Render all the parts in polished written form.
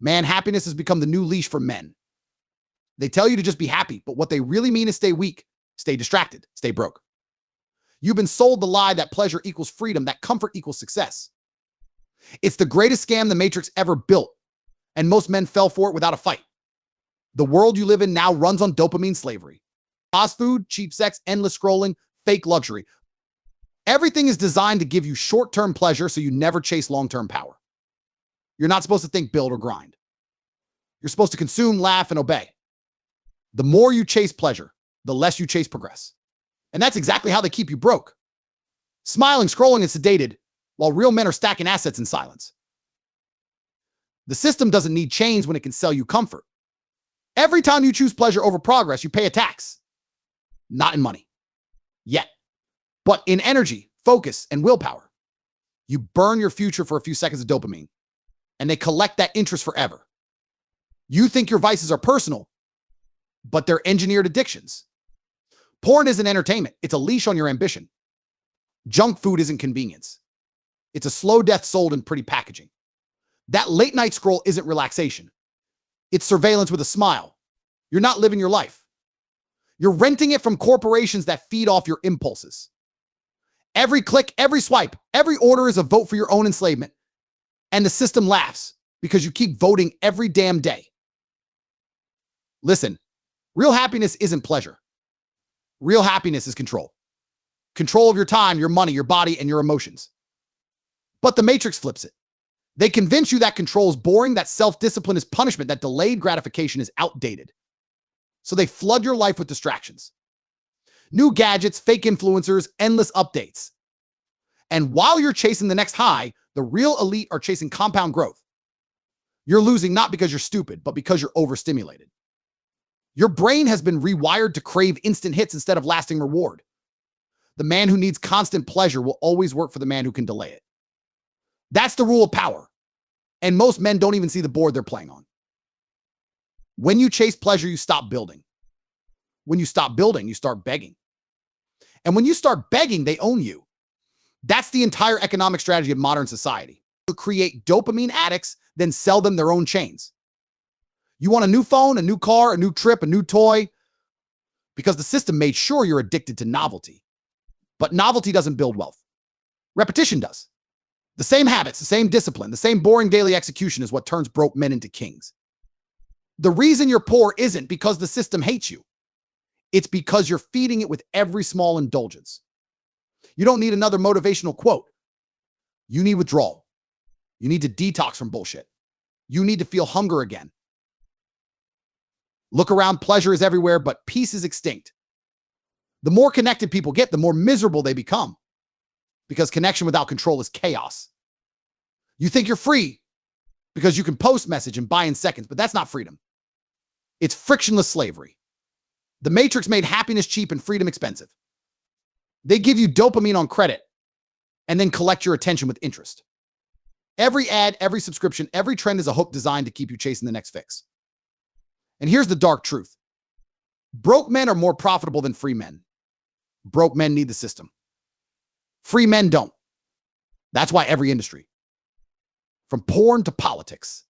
Man, happiness has become the new leash for men. They tell you to just be happy, but what they really mean is stay weak, stay distracted, stay broke. You've been sold the lie that pleasure equals freedom, that comfort equals success. It's the greatest scam the Matrix ever built, and most men fell for it without a fight. The world you live in now runs on dopamine slavery. Fast food, cheap sex, endless scrolling, fake luxury. Everything is designed to give you short-term pleasure so you never chase long-term power. You're not supposed to think, build, or grind. You're supposed to consume, laugh, and obey. The more you chase pleasure, the less you chase progress. And that's exactly how they keep you broke. Smiling, scrolling, and sedated, while real men are stacking assets in silence. The system doesn't need chains when it can sell you comfort. Every time you choose pleasure over progress, you pay a tax. Not in money. Yet. But in energy, focus, and willpower. You burn your future for a few seconds of dopamine, and they collect that interest forever. You think your vices are personal, but they're engineered addictions. Porn isn't entertainment. It's a leash on your ambition. Junk food isn't convenience. It's a slow death sold in pretty packaging. That late night scroll isn't relaxation. It's surveillance with a smile. You're not living your life. You're renting it from corporations that feed off your impulses. Every click, every swipe, every order is a vote for your own enslavement. And the system laughs because you keep voting every damn day. Listen, real happiness isn't pleasure. Real happiness is control. Control of your time, your money, your body, and your emotions. But the Matrix flips it. They convince you that control is boring, that self-discipline is punishment, that delayed gratification is outdated. So they flood your life with distractions. New gadgets, fake influencers, endless updates. And while you're chasing the next high, the real elite are chasing compound growth. You're losing not because you're stupid, but because you're overstimulated. Your brain has been rewired to crave instant hits instead of lasting reward. The man who needs constant pleasure will always work for the man who can delay it. That's the rule of power. And most men don't even see the board they're playing on. When you chase pleasure, you stop building. When you stop building, you start begging. And when you start begging, they own you. That's the entire economic strategy of modern society. To create dopamine addicts, then sell them their own chains. You want a new phone, a new car, a new trip, a new toy, because the system made sure you're addicted to novelty. But novelty doesn't build wealth. Repetition does. The same habits, the same discipline, the same boring daily execution is what turns broke men into kings. The reason you're poor isn't because the system hates you. It's because you're feeding it with every small indulgence. You don't need another motivational quote. You need withdrawal. You need to detox from bullshit. You need to feel hunger again. Look around, pleasure is everywhere, but peace is extinct. The more connected people get, the more miserable they become. Because connection without control is chaos. You think you're free because you can post message and buy in seconds, but that's not freedom. It's frictionless slavery. The Matrix made happiness cheap and freedom expensive. They give you dopamine on credit and then collect your attention with interest. Every ad, every subscription, every trend is a hook designed to keep you chasing the next fix. And here's the dark truth. Broke men are more profitable than free men. Broke men need the system. Free men don't. That's why every industry, from porn to politics,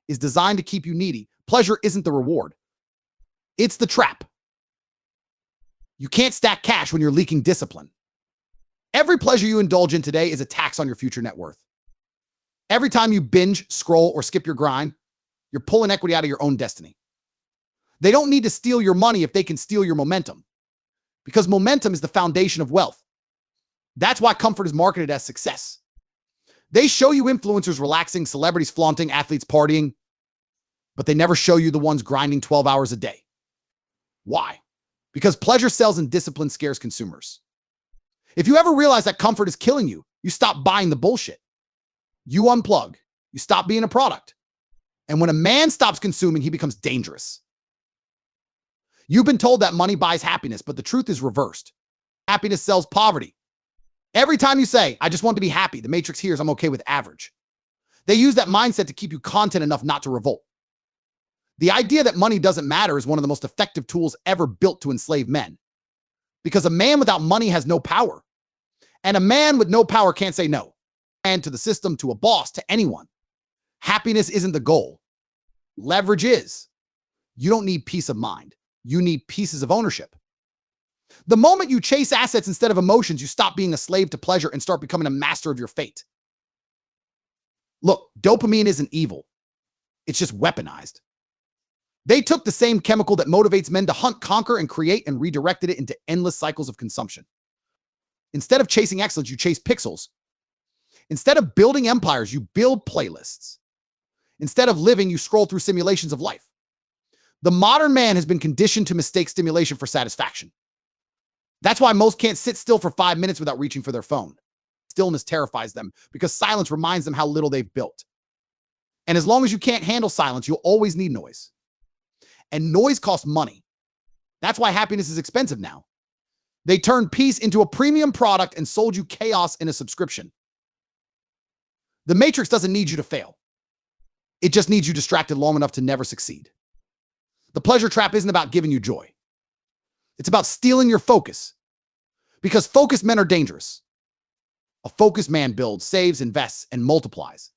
is designed to keep you needy. Pleasure isn't the reward. It's the trap. You can't stack cash when you're leaking discipline. Every pleasure you indulge in today is a tax on your future net worth. Every time you binge, scroll, or skip your grind, you're pulling equity out of your own destiny. They don't need to steal your money if they can steal your momentum, because momentum is the foundation of wealth. That's why comfort is marketed as success. They show you influencers relaxing, celebrities flaunting, athletes partying, but they never show you the ones grinding 12 hours a day. Why? Because pleasure sells and discipline scares consumers. If you ever realize that comfort is killing you, you stop buying the bullshit. You unplug. You stop being a product. And when a man stops consuming, he becomes dangerous. You've been told that money buys happiness, but the truth is reversed. Happiness sells poverty. Every time you say, I just want to be happy, the Matrix hears, I'm okay with average. They use that mindset to keep you content enough not to revolt. The idea that money doesn't matter is one of the most effective tools ever built to enslave men. Because a man without money has no power. And a man with no power can't say no. And to the system, to a boss, to anyone. Happiness isn't the goal. Leverage is. You don't need peace of mind. You need pieces of ownership. The moment you chase assets instead of emotions, you stop being a slave to pleasure and start becoming a master of your fate. Look, dopamine isn't evil. It's just weaponized. They took the same chemical that motivates men to hunt, conquer, and create and redirected it into endless cycles of consumption. Instead of chasing excellence, you chase pixels. Instead of building empires, you build playlists. Instead of living, you scroll through simulations of life. The modern man has been conditioned to mistake stimulation for satisfaction. That's why most can't sit still for 5 minutes without reaching for their phone. Stillness terrifies them because silence reminds them how little they've built. And as long as you can't handle silence, you'll always need noise. And noise costs money. That's why happiness is expensive now. They turned peace into a premium product and sold you chaos in a subscription. The Matrix doesn't need you to fail. It just needs you distracted long enough to never succeed. The pleasure trap isn't about giving you joy. It's about stealing your focus. Because focused men are dangerous. A focused man builds, saves, invests, and multiplies.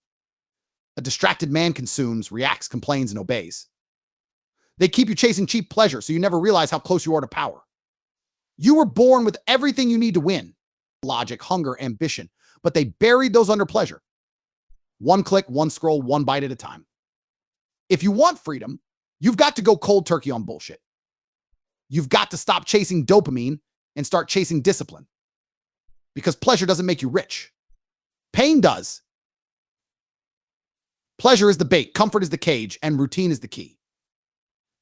A distracted man consumes, reacts, complains, and obeys. They keep you chasing cheap pleasure so you never realize how close you are to power. You were born with everything you need to win. Logic, hunger, ambition. But they buried those under pleasure. One click, one scroll, one bite at a time. If you want freedom, you've got to go cold turkey on bullshit. You've got to stop chasing dopamine and start chasing discipline. Because pleasure doesn't make you rich. Pain does. Pleasure is the bait, comfort is the cage, and routine is the key.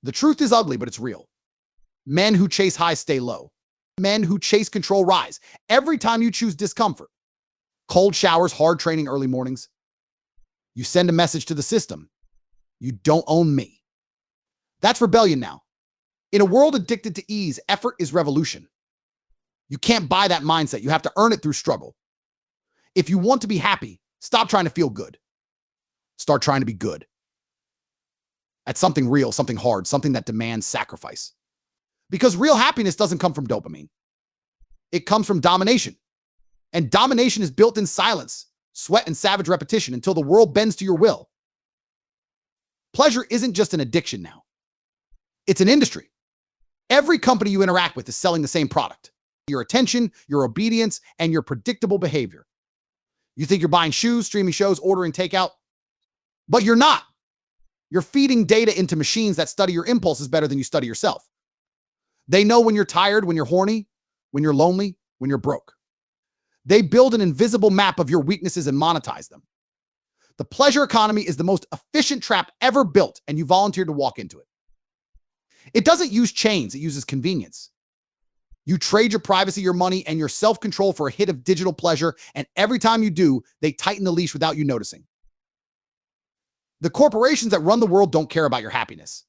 The truth is ugly, but it's real. Men who chase high stay low. Men who chase control rise. Every time you choose discomfort, cold showers, hard training, early mornings, you send a message to the system. You don't own me. That's rebellion now. In a world addicted to ease, effort is revolution. You can't buy that mindset. You have to earn it through struggle. If you want to be happy, stop trying to feel good. Start trying to be good. At something real, something hard, something that demands sacrifice. Because real happiness doesn't come from dopamine. It comes from domination. And domination is built in silence, sweat, and savage repetition until the world bends to your will. Pleasure isn't just an addiction now. It's an industry. Every company you interact with is selling the same product. Your attention, your obedience, and your predictable behavior. You think you're buying shoes, streaming shows, ordering takeout, but you're not. You're feeding data into machines that study your impulses better than you study yourself. They know when you're tired, when you're horny, when you're lonely, when you're broke. They build an invisible map of your weaknesses and monetize them. The pleasure economy is the most efficient trap ever built, and you volunteered to walk into it. It doesn't use chains, it uses convenience. You trade your privacy, your money, and your self-control for a hit of digital pleasure, and every time you do, they tighten the leash without you noticing. The corporations that run the world don't care about your happiness.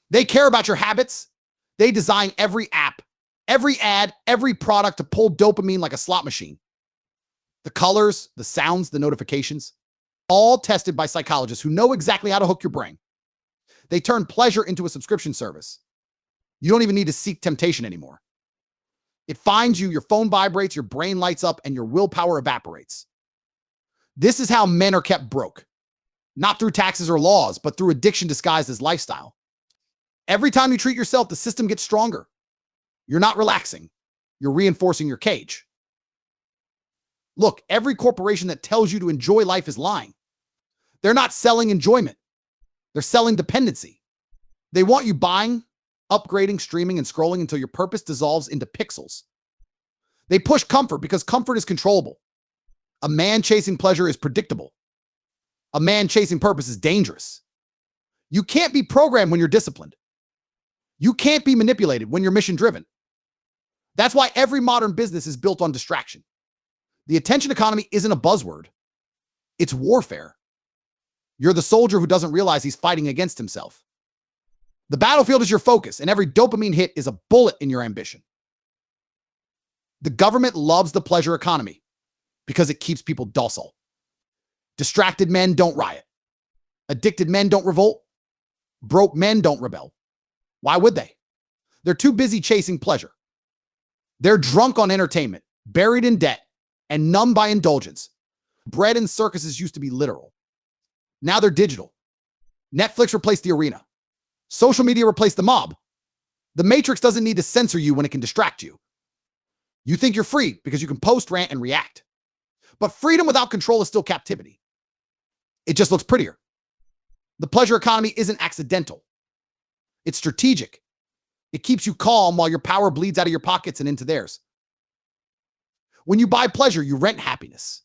They care about your habits. They design every app, every ad, every product to pull dopamine like a slot machine. The colors, the sounds, the notifications, all tested by psychologists who know exactly how to hook your brain. They turn pleasure into a subscription service. You don't even need to seek temptation anymore. It finds you, your phone vibrates, your brain lights up, and your willpower evaporates. This is how men are kept broke. Not through taxes or laws, but through addiction disguised as lifestyle. Every time you treat yourself, the system gets stronger. You're not relaxing. You're reinforcing your cage. Look, every corporation that tells you to enjoy life is lying. They're not selling enjoyment. They're selling dependency. They want you buying, upgrading, streaming, and scrolling until your purpose dissolves into pixels. They push comfort because comfort is controllable. A man chasing pleasure is predictable. A man chasing purpose is dangerous. You can't be programmed when you're disciplined. You can't be manipulated when you're mission-driven. That's why every modern business is built on distraction. The attention economy isn't a buzzword. It's warfare. You're the soldier who doesn't realize he's fighting against himself. The battlefield is your focus, and every dopamine hit is a bullet in your ambition. The government loves the pleasure economy because it keeps people docile. Distracted men don't riot. Addicted men don't revolt. Broke men don't rebel. Why would they? They're too busy chasing pleasure. They're drunk on entertainment, buried in debt, and numb by indulgence. Bread and circuses used to be literal. Now they're digital. Netflix replaced the arena. Social media replaced the mob. The Matrix doesn't need to censor you when it can distract you. You think you're free because you can post, rant, and react. But freedom without control is still captivity. It just looks prettier. The pleasure economy isn't accidental. It's strategic. It keeps you calm while your power bleeds out of your pockets and into theirs. When you buy pleasure, you rent happiness.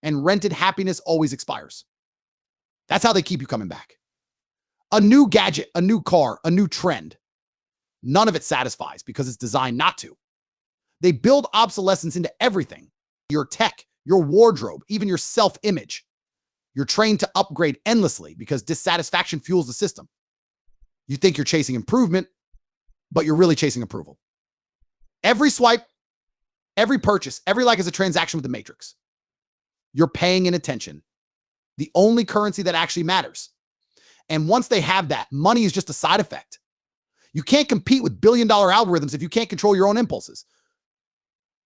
And rented happiness always expires. That's how they keep you coming back. A new gadget, a new car, a new trend. None of it satisfies because it's designed not to. They build obsolescence into everything. Your tech, your wardrobe, even your self-image. You're trained to upgrade endlessly because dissatisfaction fuels the system. You think you're chasing improvement, but you're really chasing approval. Every swipe, every purchase, every like is a transaction with the Matrix. You're paying in attention. The only currency that actually matters. And once they have that, money is just a side effect. You can't compete with billion-dollar algorithms if you can't control your own impulses.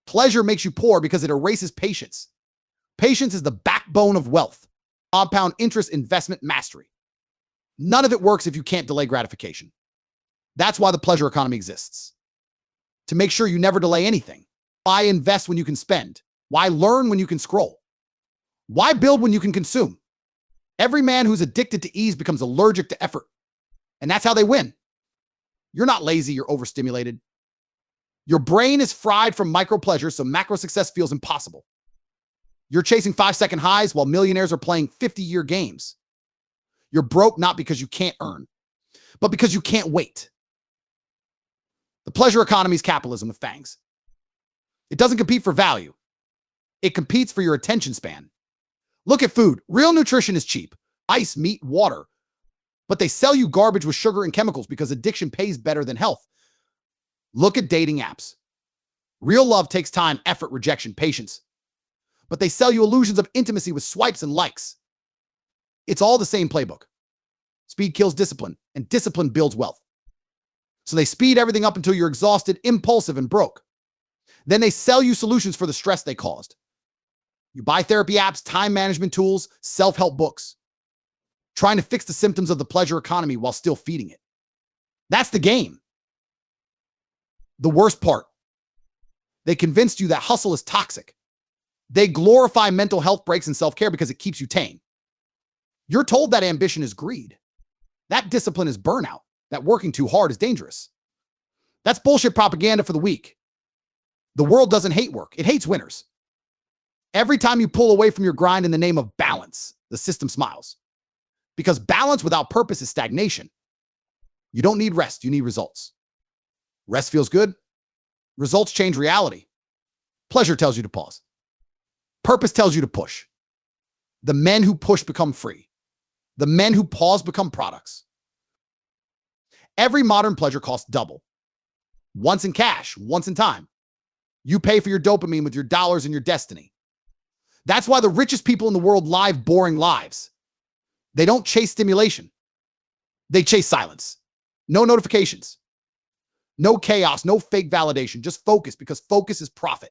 Pleasure makes you poor because it erases patience. Patience is the backbone of wealth. Compound interest investment mastery. None of it works if you can't delay gratification. That's why the pleasure economy exists. To make sure you never delay anything. Why invest when you can spend? Why learn when you can scroll? Why build when you can consume? Every man who's addicted to ease becomes allergic to effort. And that's how they win. You're not lazy, you're overstimulated. Your brain is fried from micro pleasure, so macro success feels impossible. You're chasing 5-second highs while millionaires are playing 50-year games. You're broke not because you can't earn, but because you can't wait. The pleasure economy is capitalism with fangs. It doesn't compete for value. It competes for your attention span. Look at food. Real nutrition is cheap. Ice, meat, water. But they sell you garbage with sugar and chemicals because addiction pays better than health. Look at dating apps. Real love takes time, effort, rejection, patience. But they sell you illusions of intimacy with swipes and likes. It's all the same playbook. Speed kills discipline, and discipline builds wealth. So they speed everything up until you're exhausted, impulsive, and broke. Then they sell you solutions for the stress they caused. You buy therapy apps, time management tools, self-help books, trying to fix the symptoms of the pleasure economy while still feeding it. That's the game. The worst part, they convinced you that hustle is toxic. They glorify mental health breaks and self-care because it keeps you tame. You're told that ambition is greed. That discipline is burnout. That working too hard is dangerous. That's bullshit propaganda for the weak. The world doesn't hate work. It hates winners. Every time you pull away from your grind in the name of balance, the system smiles. Because balance without purpose is stagnation. You don't need rest. You need results. Rest feels good. Results change reality. Pleasure tells you to pause. Purpose tells you to push. The men who push become free. The men who pause become products. Every modern pleasure costs double. Once in cash, once in time. You pay for your dopamine with your dollars and your destiny. That's why the richest people in the world live boring lives. They don't chase stimulation. They chase silence. No notifications. No chaos, no fake validation. Just focus, because focus is profit.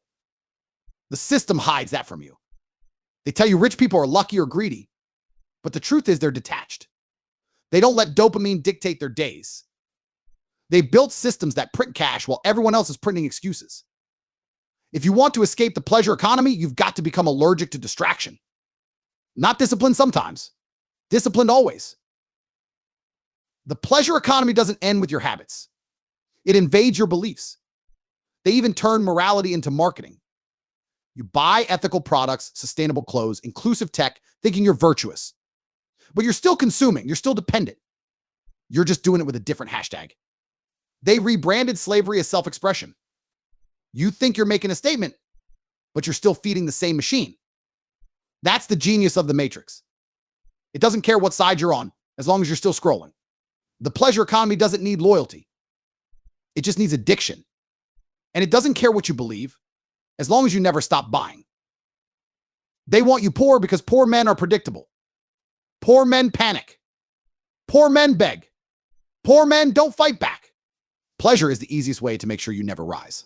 The system hides that from you. They tell you rich people are lucky or greedy, but the truth is they're detached. They don't let dopamine dictate their days. They built systems that print cash while everyone else is printing excuses. If you want to escape the pleasure economy, you've got to become allergic to distraction. Not disciplined sometimes, disciplined always. The pleasure economy doesn't end with your habits. It invades your beliefs. They even turn morality into marketing. You buy ethical products, sustainable clothes, inclusive tech, thinking you're virtuous. But you're still consuming. You're still dependent. You're just doing it with a different hashtag. They rebranded slavery as self-expression. You think you're making a statement, but you're still feeding the same machine. That's the genius of the Matrix. It doesn't care what side you're on, as long as you're still scrolling. The pleasure economy doesn't need loyalty. It just needs addiction. And it doesn't care what you believe, as long as you never stop buying. They want you poor because poor men are predictable. Poor men panic. Poor men beg. Poor men don't fight back. Pleasure is the easiest way to make sure you never rise.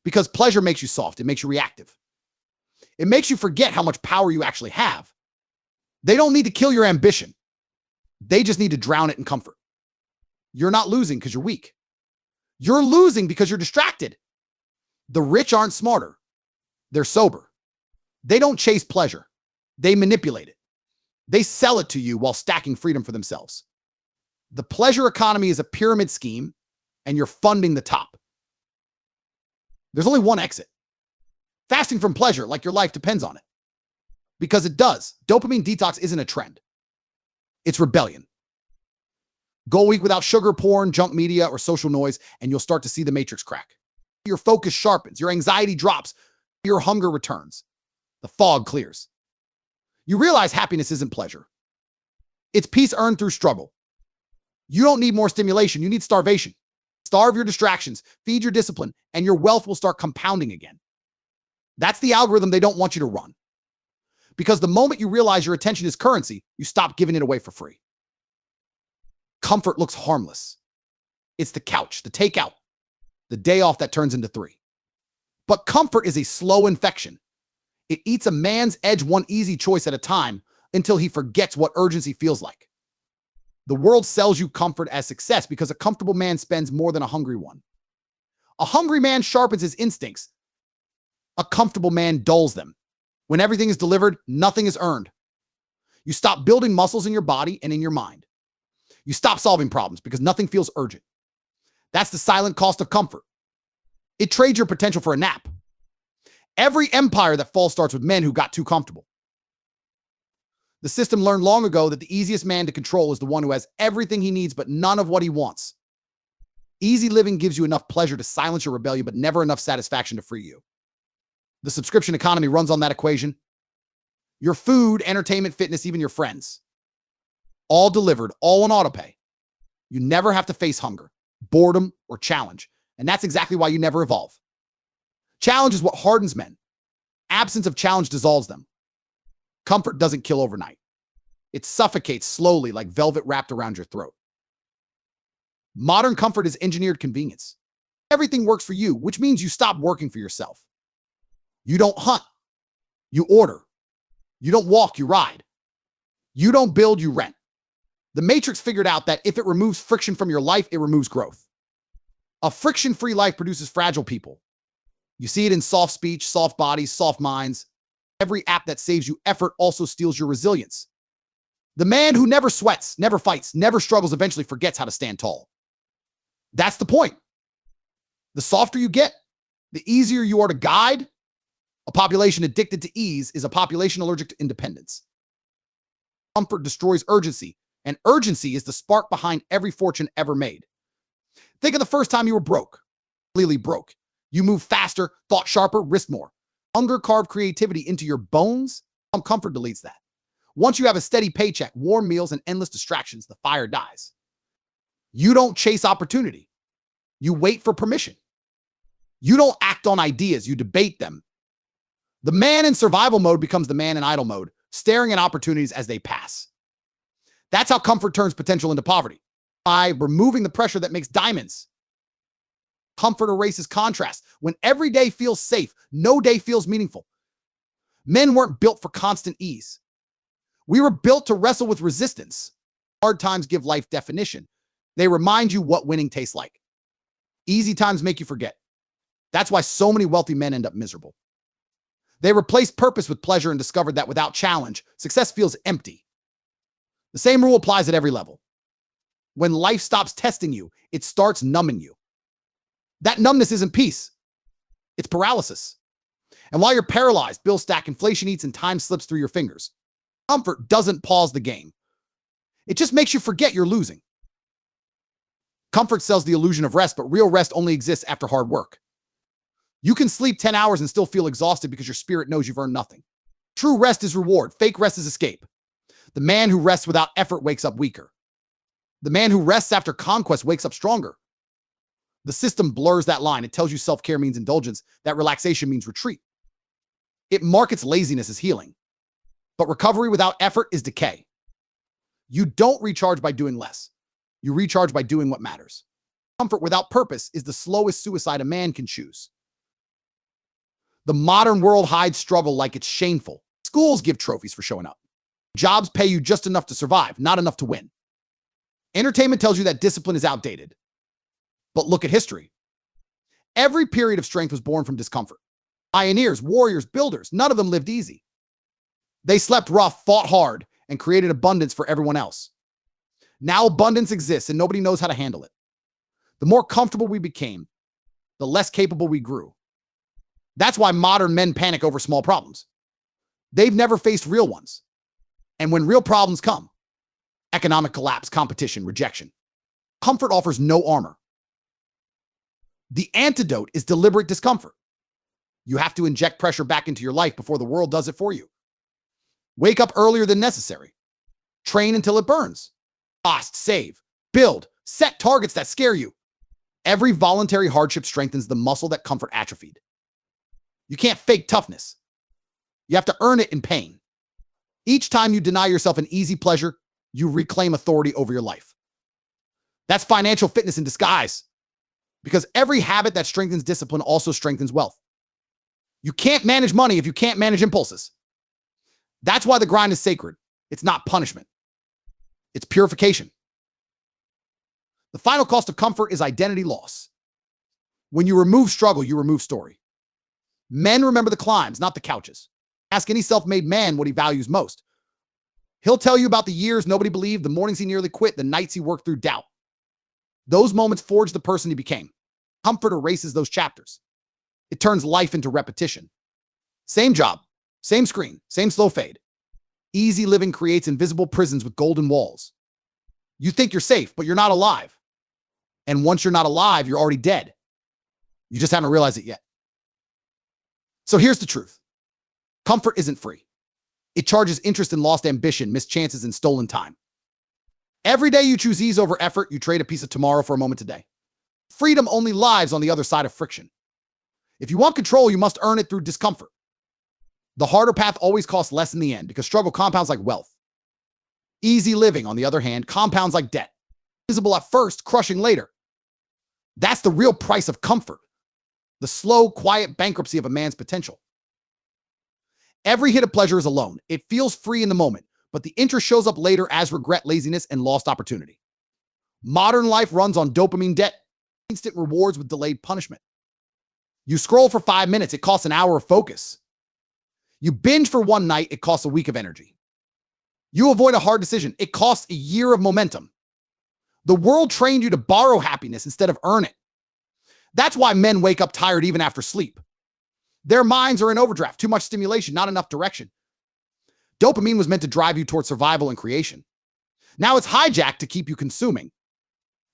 Because pleasure makes you soft. It makes you reactive. It makes you forget how much power you actually have. They don't need to kill your ambition. They just need to drown it in comfort. You're not losing because you're weak. You're losing because you're distracted. The rich aren't smarter. They're sober. They don't chase pleasure. They manipulate it. They sell it to you while stacking freedom for themselves. The pleasure economy is a pyramid scheme, and you're funding the top. There's only one exit. Fasting from pleasure, like your life depends on it. Because it does. Dopamine detox isn't a trend. It's rebellion. Go a week without sugar, porn, junk media, or social noise, and you'll start to see the matrix crack. Your focus sharpens. Your anxiety drops. Your hunger returns. The fog clears. You realize happiness isn't pleasure. It's peace earned through struggle. You don't need more stimulation. You need starvation. Starve your distractions, feed your discipline, and your wealth will start compounding again. That's the algorithm they don't want you to run. Because the moment you realize your attention is currency, you stop giving it away for free. Comfort looks harmless. It's the couch, the takeout, the day off that turns into 3. But comfort is a slow infection. It eats a man's edge one easy choice at a time until he forgets what urgency feels like. The world sells you comfort as success because a comfortable man spends more than a hungry one. A hungry man sharpens his instincts. A comfortable man dulls them. When everything is delivered, nothing is earned. You stop building muscles in your body and in your mind. You stop solving problems because nothing feels urgent. That's the silent cost of comfort. It trades your potential for a nap. Every empire that falls starts with men who got too comfortable. The system learned long ago that the easiest man to control is the one who has everything he needs but none of what he wants. Easy living gives you enough pleasure to silence your rebellion, but never enough satisfaction to free you. The subscription economy runs on that equation. Your food, entertainment, fitness, even your friends. All delivered, all on autopay. You never have to face hunger, boredom, or challenge. And that's exactly why you never evolve. Challenge is what hardens men. Absence of challenge dissolves them. Comfort doesn't kill overnight. It suffocates slowly like velvet wrapped around your throat. Modern comfort is engineered convenience. Everything works for you, which means you stop working for yourself. You don't hunt. You order. You don't walk, you ride. You don't build, you rent. The Matrix figured out that if it removes friction from your life, it removes growth. A friction-free life produces fragile people. You see it in soft speech, soft bodies, soft minds. Every app that saves you effort also steals your resilience. The man who never sweats, never fights, never struggles eventually forgets how to stand tall. That's the point. The softer you get, the easier you are to guide. A population addicted to ease is a population allergic to independence. Comfort destroys urgency, and urgency is the spark behind every fortune ever made. Think of the first time you were broke, completely broke. You moved faster, thought sharper, risked more. Hunger carved creativity into your bones. Comfort deletes that. Once you have a steady paycheck, warm meals, and endless distractions, the fire dies. You don't chase opportunity. You wait for permission. You don't act on ideas, you debate them. The man in survival mode becomes the man in idle mode, staring at opportunities as they pass. That's how comfort turns potential into poverty, by removing the pressure that makes diamonds. Comfort erases contrast. When every day feels safe, no day feels meaningful. Men weren't built for constant ease. We were built to wrestle with resistance. Hard times give life definition. They remind you what winning tastes like. Easy times make you forget. That's why so many wealthy men end up miserable. They replaced purpose with pleasure and discovered that without challenge, success feels empty. The same rule applies at every level. When life stops testing you, it starts numbing you. That numbness isn't peace. It's paralysis. And while you're paralyzed, bills stack, inflation eats, and time slips through your fingers. Comfort doesn't pause the game. It just makes you forget you're losing. Comfort sells the illusion of rest, but real rest only exists after hard work. You can sleep 10 hours and still feel exhausted because your spirit knows you've earned nothing. True rest is reward. Fake rest is escape. The man who rests without effort wakes up weaker. The man who rests after conquest wakes up stronger. The system blurs that line. It tells you self-care means indulgence, that relaxation means retreat. It markets laziness as healing. But recovery without effort is decay. You don't recharge by doing less. You recharge by doing what matters. Comfort without purpose is the slowest suicide a man can choose. The modern world hides struggle like it's shameful. Schools give trophies for showing up. Jobs pay you just enough to survive, not enough to win. Entertainment tells you that discipline is outdated. But look at history. Every period of strength was born from discomfort. Pioneers, warriors, builders, none of them lived easy. They slept rough, fought hard, and created abundance for everyone else. Now abundance exists and nobody knows how to handle it. The more comfortable we became, the less capable we grew. That's why modern men panic over small problems. They've never faced real ones. And when real problems come, economic collapse, competition, rejection, comfort offers no armor. The antidote is deliberate discomfort. You have to inject pressure back into your life before the world does it for you. Wake up earlier than necessary. Train until it burns. Cost, save, build, set targets that scare you. Every voluntary hardship strengthens the muscle that comfort atrophied. You can't fake toughness. You have to earn it in pain. Each time you deny yourself an easy pleasure, you reclaim authority over your life. That's financial fitness in disguise. Because every habit that strengthens discipline also strengthens wealth. You can't manage money if you can't manage impulses. That's why the grind is sacred. It's not punishment. It's purification. The final cost of comfort is identity loss. When you remove struggle, you remove story. Men remember the climbs, not the couches. Ask any self-made man what he values most. He'll tell you about the years nobody believed, the mornings he nearly quit, the nights he worked through doubt. Those moments forged the person he became. Comfort erases those chapters. It turns life into repetition. Same job, same screen, same slow fade. Easy living creates invisible prisons with golden walls. You think you're safe, but you're not alive. And once you're not alive, you're already dead. You just haven't realized it yet. So here's the truth. Comfort isn't free. It charges interest in lost ambition, missed chances, and stolen time. Every day you choose ease over effort, you trade a piece of tomorrow for a moment today. Freedom only lies on the other side of friction. If you want control, you must earn it through discomfort. The harder path always costs less in the end because struggle compounds like wealth. Easy living, on the other hand, compounds like debt. Visible at first, crushing later. That's the real price of comfort. The slow, quiet bankruptcy of a man's potential. Every hit of pleasure is a loan. It feels free in the moment, but the interest shows up later as regret, laziness, and lost opportunity. Modern life runs on dopamine debt, instant rewards with delayed punishment. You scroll for 5 minutes, it costs an hour of focus. You binge for one night, it costs a week of energy. You avoid a hard decision, it costs a year of momentum. The world trained you to borrow happiness instead of earn it. That's why men wake up tired even after sleep. Their minds are in overdraft, too much stimulation, not enough direction. Dopamine was meant to drive you towards survival and creation. Now it's hijacked to keep you consuming.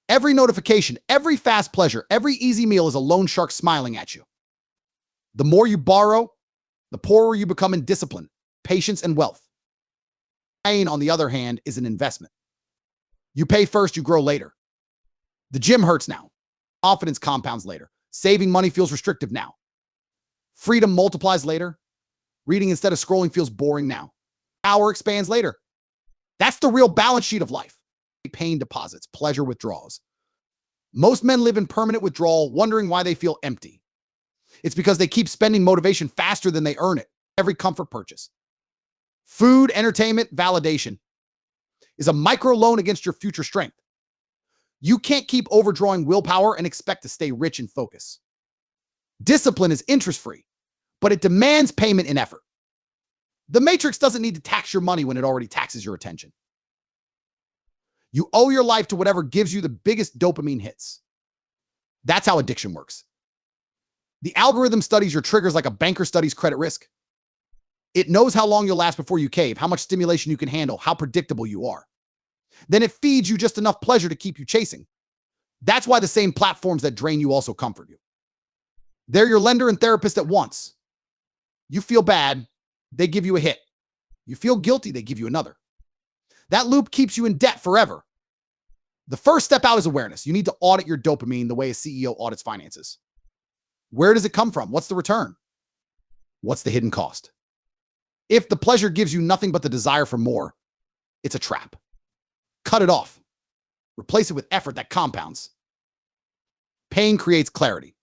Every notification, every fast pleasure, every easy meal is a loan shark smiling at you. The more you borrow, the poorer you become in discipline, patience, and wealth. Pain, on the other hand, is an investment. You pay first, you grow later. The gym hurts now. Confidence compounds later. Saving money feels restrictive now. Freedom multiplies later. Reading instead of scrolling feels boring now. Power expands later. That's the real balance sheet of life. Pain deposits, pleasure withdraws. Most men live in permanent withdrawal, wondering why they feel empty. It's because they keep spending motivation faster than they earn it. Every comfort purchase. Food, entertainment, validation is a micro loan against your future strength. You can't keep overdrawing willpower and expect to stay rich in focus. Discipline is interest-free, but it demands payment in effort. The matrix doesn't need to tax your money when it already taxes your attention. You owe your life to whatever gives you the biggest dopamine hits. That's how addiction works. The algorithm studies your triggers like a banker studies credit risk. It knows how long you'll last before you cave, how much stimulation you can handle, how predictable you are. Then it feeds you just enough pleasure to keep you chasing. That's why the same platforms that drain you also comfort you. They're your lender and therapist at once. You feel bad, they give you a hit. You feel guilty, they give you another. That loop keeps you in debt forever. The first step out is awareness. You need to audit your dopamine the way a CEO audits finances. Where does it come from? What's the return? What's the hidden cost? If the pleasure gives you nothing but the desire for more, it's a trap. Cut it off. Replace it with effort that compounds. Pain creates clarity.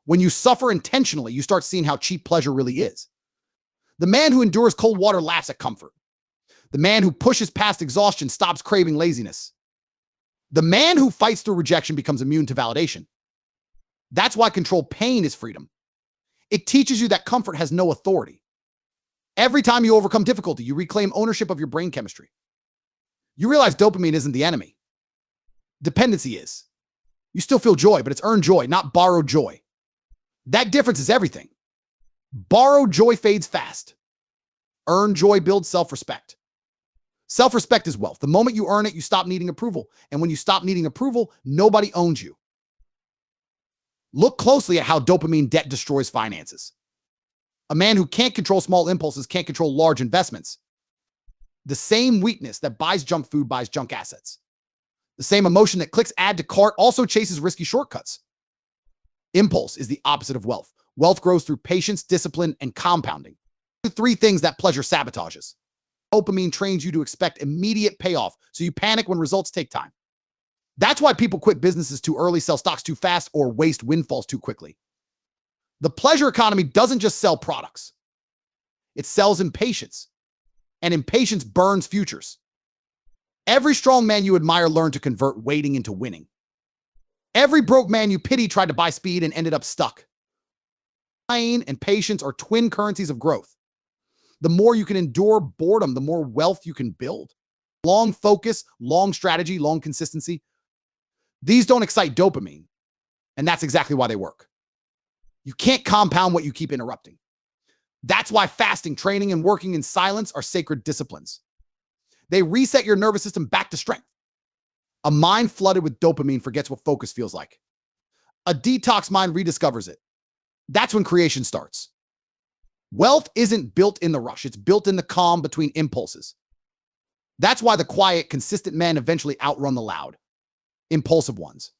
When you suffer intentionally, you start seeing how cheap pleasure really is. The man who endures cold water laughs at comfort. The man who pushes past exhaustion stops craving laziness. The man who fights through rejection becomes immune to validation. That's why controlled pain is freedom. It teaches you that comfort has no authority. Every time you overcome difficulty, you reclaim ownership of your brain chemistry. You realize dopamine isn't the enemy. Dependency is. You still feel joy, but it's earned joy, not borrowed joy. That difference is everything. Borrowed joy fades fast. Earned joy builds self-respect. Self-respect is wealth. The moment you earn it, you stop needing approval. And when you stop needing approval, nobody owns you. Look closely at how dopamine debt destroys finances. A man who can't control small impulses can't control large investments. The same weakness that buys junk food buys junk assets. The same emotion that clicks add to cart also chases risky shortcuts. Impulse is the opposite of wealth. Wealth grows through patience, discipline, and compounding. The three things that pleasure sabotages. Dopamine trains you to expect immediate payoff, so you panic when results take time. That's why people quit businesses too early, sell stocks too fast, or waste windfalls too quickly. The pleasure economy doesn't just sell products. It sells impatience, and impatience burns futures. Every strong man you admire learned to convert waiting into winning. Every broke man you pity tried to buy speed and ended up stuck. Pain and patience are twin currencies of growth. The more you can endure boredom, the more wealth you can build. Long focus, long strategy, long consistency. These don't excite dopamine, and that's exactly why they work. You can't compound what you keep interrupting. That's why fasting, training, and working in silence are sacred disciplines. They reset your nervous system back to strength. A mind flooded with dopamine forgets what focus feels like. A detox mind rediscovers it. That's when creation starts. Wealth isn't built in the rush. It's built in the calm between impulses. That's why the quiet, consistent men eventually outrun the loud, impulsive ones.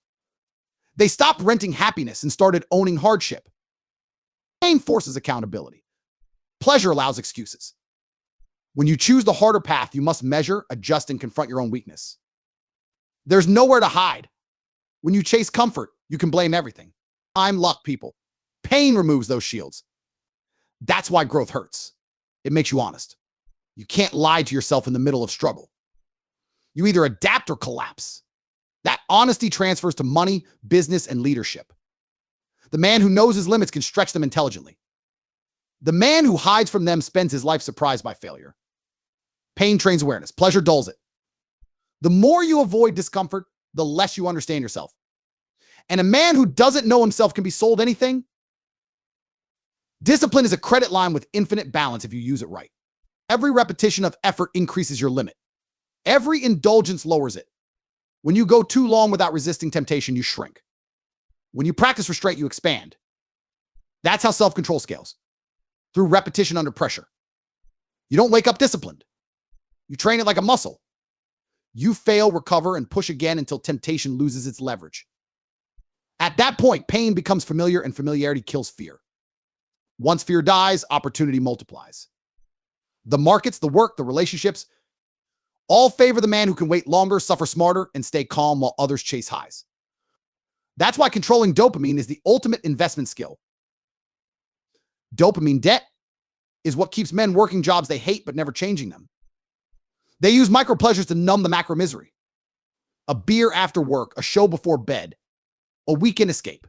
They stopped renting happiness and started owning hardship. Pain forces accountability. Pleasure allows excuses. When you choose the harder path, you must measure, adjust, and confront your own weakness. There's nowhere to hide. When you chase comfort, you can blame everything. I'm luck, people. Pain removes those shields. That's why growth hurts. It makes you honest. You can't lie to yourself in the middle of struggle. You either adapt or collapse. That honesty transfers to money, business, and leadership. The man who knows his limits can stretch them intelligently. The man who hides from them spends his life surprised by failure. Pain trains awareness. Pleasure dulls it. The more you avoid discomfort, the less you understand yourself. And a man who doesn't know himself can be sold anything. Discipline is a credit line with infinite balance if you use it right. Every repetition of effort increases your limit. Every indulgence lowers it. When you go too long without resisting temptation, you shrink. When you practice restraint, you expand. That's how self-control scales. Through repetition under pressure. You don't wake up disciplined. You train it like a muscle. You fail, recover, and push again until temptation loses its leverage. At that point, pain becomes familiar and familiarity kills fear. Once fear dies, opportunity multiplies. The markets, the work, the relationships, all favor the man who can wait longer, suffer smarter, and stay calm while others chase highs. That's why controlling dopamine is the ultimate investment skill. Dopamine debt is what keeps men working jobs they hate but never changing them. They use micro pleasures to numb the macro misery. A beer after work, a show before bed, a weekend escape.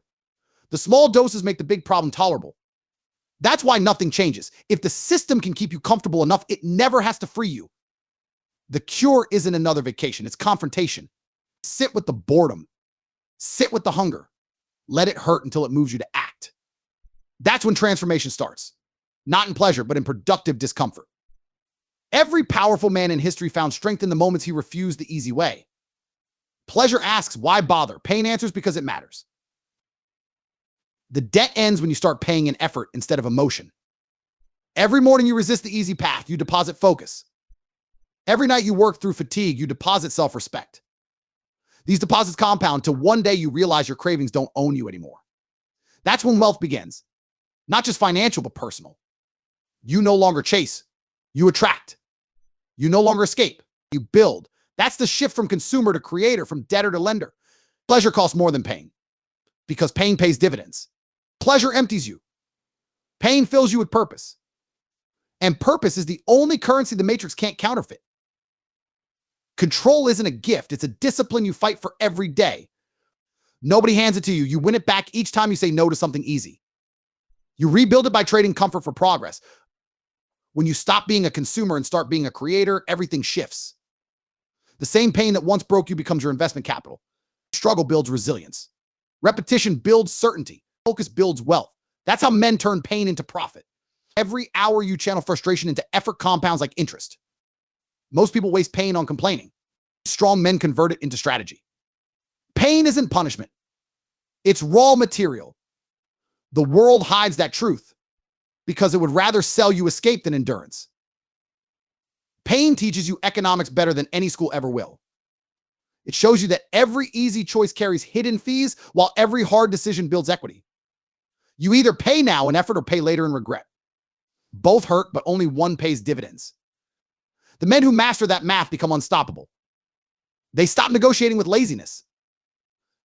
The small doses make the big problem tolerable. That's why nothing changes. If the system can keep you comfortable enough, it never has to free you. The cure isn't another vacation, it's confrontation. Sit with the boredom. Sit with the hunger. Let it hurt until it moves you to act. That's when transformation starts. Not in pleasure, but in productive discomfort. Every powerful man in history found strength in the moments he refused the easy way. Pleasure asks, why bother? Pain answers, because it matters. The debt ends when you start paying in effort instead of emotion. Every morning you resist the easy path, you deposit focus. Every night you work through fatigue, you deposit self-respect. These deposits compound till one day you realize your cravings don't own you anymore. That's when wealth begins. Not just financial, but personal. You no longer chase. You attract. You no longer escape. You build. That's the shift from consumer to creator, from debtor to lender. Pleasure costs more than pain because pain pays dividends. Pleasure empties you. Pain fills you with purpose. And purpose is the only currency the matrix can't counterfeit. Control isn't a gift. It's a discipline you fight for every day. Nobody hands it to you. You win it back each time you say no to something easy. You rebuild it by trading comfort for progress. When you stop being a consumer and start being a creator, everything shifts. The same pain that once broke you becomes your investment capital. Struggle builds resilience. Repetition builds certainty. Focus builds wealth. That's how men turn pain into profit. Every hour you channel frustration into effort compounds like interest. Most people waste pain on complaining. Strong men convert it into strategy. Pain isn't punishment. It's raw material. The world hides that truth because it would rather sell you escape than endurance. Pain teaches you economics better than any school ever will. It shows you that every easy choice carries hidden fees, while every hard decision builds equity. You either pay now in effort or pay later in regret. Both hurt, but only one pays dividends. The men who master that math become unstoppable. They stop negotiating with laziness.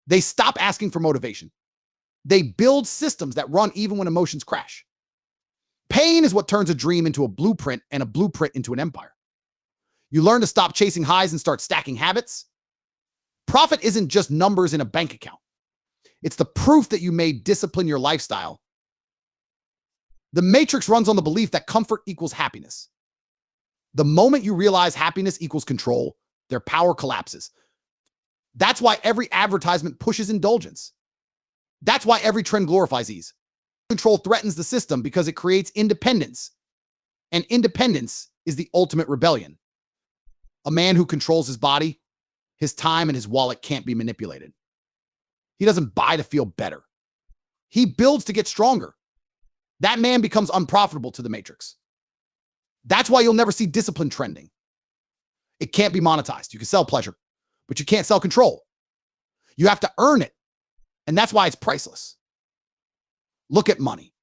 They stop asking for motivation. They build systems that run even when emotions crash. Pain is what turns a dream into a blueprint and a blueprint into an empire. You learn to stop chasing highs and start stacking habits. Profit isn't just numbers in a bank account. It's the proof that you may discipline your lifestyle. The matrix runs on the belief that comfort equals happiness. The moment you realize happiness equals control, their power collapses. That's why every advertisement pushes indulgence. That's why every trend glorifies ease. Control threatens the system because it creates independence. And independence is the ultimate rebellion. A man who controls his body, his time, and his wallet can't be manipulated. He doesn't buy to feel better. He builds to get stronger. That man becomes unprofitable to the matrix. That's why you'll never see discipline trending. It can't be monetized. You can sell pleasure, but you can't sell control. You have to earn it. And that's why it's priceless. Look at money.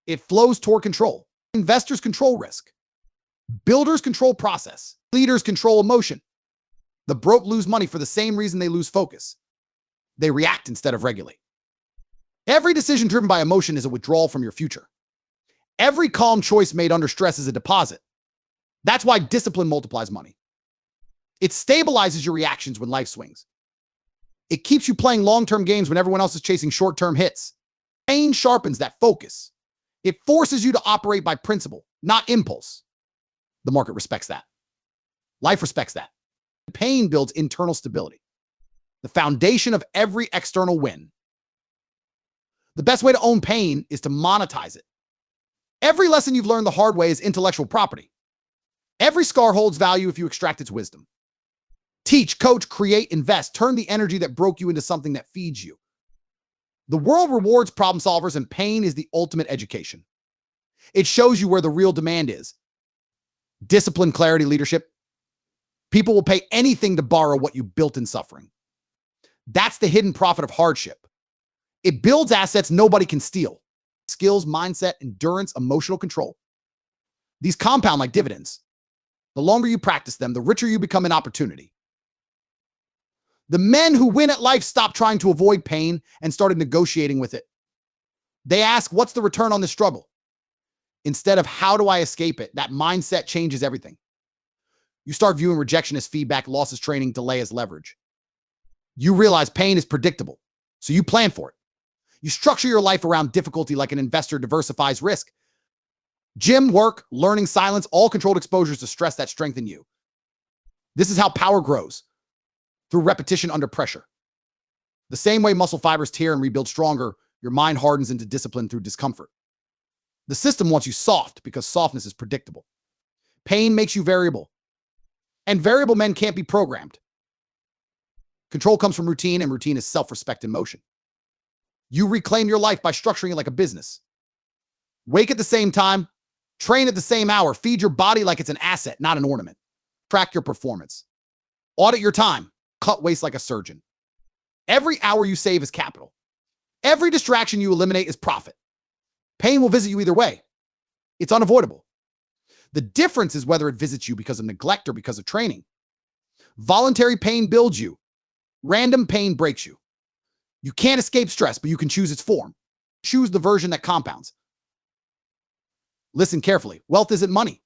It flows toward control. Investors control risk. Builders control process. Leaders control emotion. The broke lose money for the same reason they lose focus. They react instead of regulate. Every decision driven by emotion is a withdrawal from your future. Every calm choice made under stress is a deposit. That's why discipline multiplies money. It stabilizes your reactions when life swings. It keeps you playing long-term games when everyone else is chasing short-term hits. Pain sharpens that focus. It forces you to operate by principle, not impulse. The market respects that. Life respects that. Pain builds internal stability, the foundation of every external win. The best way to own pain is to monetize it. Every lesson you've learned the hard way is intellectual property. Every scar holds value if you extract its wisdom. Teach, coach, create, invest. Turn the energy that broke you into something that feeds you. The world rewards problem solvers, and pain is the ultimate education. It shows you where the real demand is. Discipline, clarity, leadership. People will pay anything to borrow what you built in suffering. That's the hidden profit of hardship. It builds assets nobody can steal. Skills, mindset, endurance, emotional control. These compound like dividends. The longer you practice them, the richer you become in opportunity. The men who win at life stopped trying to avoid pain and started negotiating with it. They ask, what's the return on this struggle? Instead of how do I escape it? That mindset changes everything. You start viewing rejection as feedback, loss as training, delay as leverage. You realize pain is predictable, so you plan for it. You structure your life around difficulty like an investor diversifies risk. Gym, work, learning, silence, all controlled exposures to stress that strengthen you. This is how power grows, through repetition under pressure. The same way muscle fibers tear and rebuild stronger, your mind hardens into discipline through discomfort. The system wants you soft because softness is predictable. Pain makes you variable. And variable men can't be programmed. Control comes from routine, and routine is self-respect in motion. You reclaim your life by structuring it like a business. Wake at the same time, train at the same hour, feed your body like it's an asset, not an ornament. Track your performance. Audit your time, cut waste like a surgeon. Every hour you save is capital. Every distraction you eliminate is profit. Pain will visit you either way. It's unavoidable. The difference is whether it visits you because of neglect or because of training. Voluntary pain builds you. Random pain breaks you. You can't escape stress, but you can choose its form. Choose the version that compounds. Listen carefully. Wealth isn't money.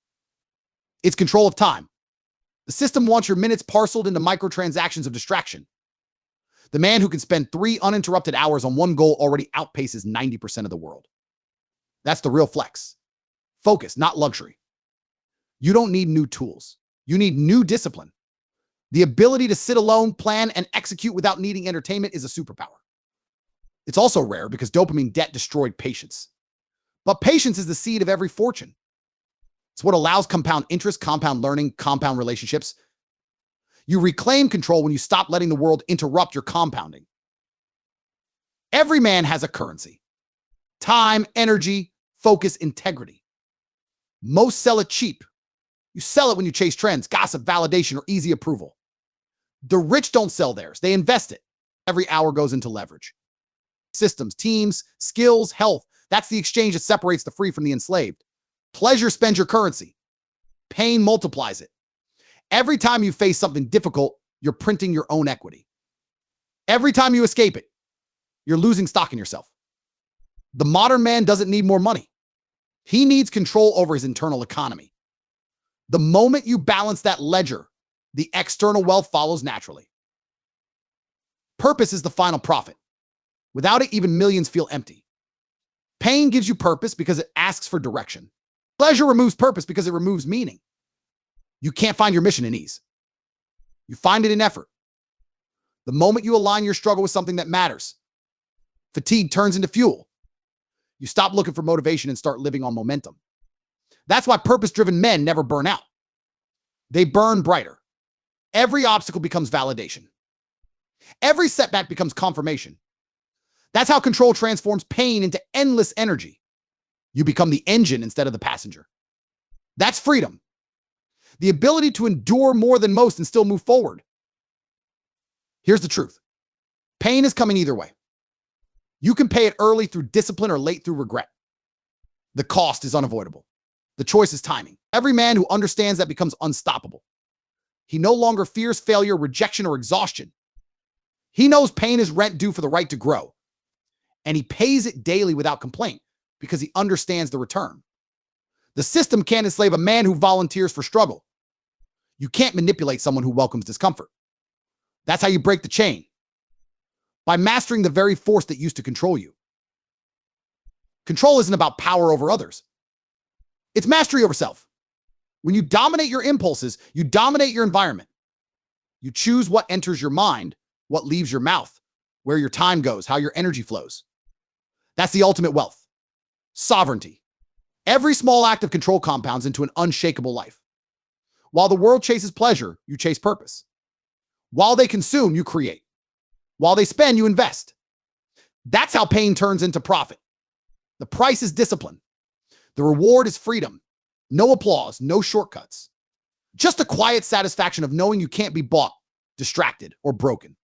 It's control of time. The system wants your minutes parceled into microtransactions of distraction. The man who can spend 3 uninterrupted hours on one goal already outpaces 90% of the world. That's the real flex. Focus, not luxury. You don't need new tools. You need new discipline. The ability to sit alone, plan, and execute without needing entertainment is a superpower. It's also rare because dopamine debt destroyed patience. But patience is the seed of every fortune. It's what allows compound interest, compound learning, compound relationships. You reclaim control when you stop letting the world interrupt your compounding. Every man has a currency: time, energy, focus, integrity. Most sell it cheap. You sell it when you chase trends, gossip, validation, or easy approval. The rich don't sell theirs. They invest it. Every hour goes into leverage. Systems, teams, skills, health. That's the exchange that separates the free from the enslaved. Pleasure spends your currency. Pain multiplies it. Every time you face something difficult, you're printing your own equity. Every time you escape it, you're losing stock in yourself. The modern man doesn't need more money. He needs control over his internal economy. The moment you balance that ledger, the external wealth follows naturally. Purpose is the final profit. Without it, even millions feel empty. Pain gives you purpose because it asks for direction. Pleasure removes purpose because it removes meaning. You can't find your mission in ease. You find it in effort. The moment you align your struggle with something that matters, fatigue turns into fuel. You stop looking for motivation and start living on momentum. That's why purpose-driven men never burn out. They burn brighter. Every obstacle becomes validation. Every setback becomes confirmation. That's how control transforms pain into endless energy. You become the engine instead of the passenger. That's freedom. The ability to endure more than most and still move forward. Here's the truth. Pain is coming either way. You can pay it early through discipline or late through regret. The cost is unavoidable. The choice is timing. Every man who understands that becomes unstoppable. He no longer fears failure, rejection, or exhaustion. He knows pain is rent due for the right to grow. And he pays it daily without complaint because he understands the return. The system can't enslave a man who volunteers for struggle. You can't manipulate someone who welcomes discomfort. That's how you break the chain. By mastering the very force that used to control you. Control isn't about power over others. It's mastery over self. When you dominate your impulses, you dominate your environment. You choose what enters your mind, what leaves your mouth, where your time goes, how your energy flows. That's the ultimate wealth. Sovereignty. Every small act of control compounds into an unshakable life. While the world chases pleasure, you chase purpose. While they consume, you create. While they spend, you invest. That's how pain turns into profit. The price is discipline. The reward is freedom. No applause, no shortcuts. Just the quiet satisfaction of knowing you can't be bought, distracted, or broken.